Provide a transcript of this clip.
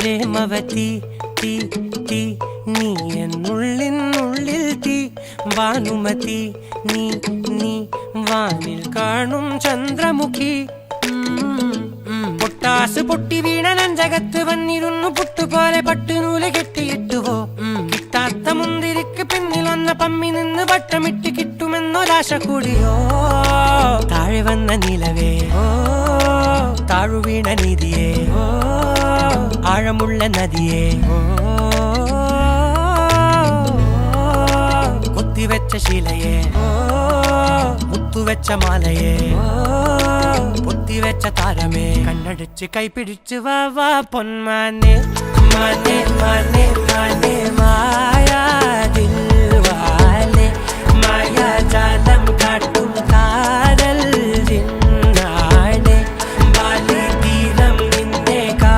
പ്രേമവതി തീ തീ നീ എന്നുള്ളിൽ തീ ഭാനുമതി നീ നീ വാനിൽ കാണും ചന്ദ്രമുഖി പൊട്ടാസ് പൊട്ടി വീണ നെഞ്ചകത്ത് വന്നിരുന്നു പുട്ടുപോലെ പട്ടുനൂല് കെട്ടിയിട്ടുവോ കിട്ടാത്ത മുന്തിരിക്ക് പിന്നിൽ വന്ന പമ്മി നിന്ന് വട്ടമിട്ട് കിട്ടുമെന്നൊരാശ കൂടിയോ താഴെ വന്ന നിലവേ താഴു വീണ നിധിയേ ആഴമുള്ള നദിയേ കൊത്തിവെച്ച ശിലയേ മുത്തുവെച്ച മാലയേ പൊത്തിവെച്ച താരമേ കണ്ണടിച്ച് കൈപിടിച്ച് വാ വാ പൊന്മാനെ മാനെ മാനെ മാനെ മായാ ദിൽവാലെ മായാ ജാല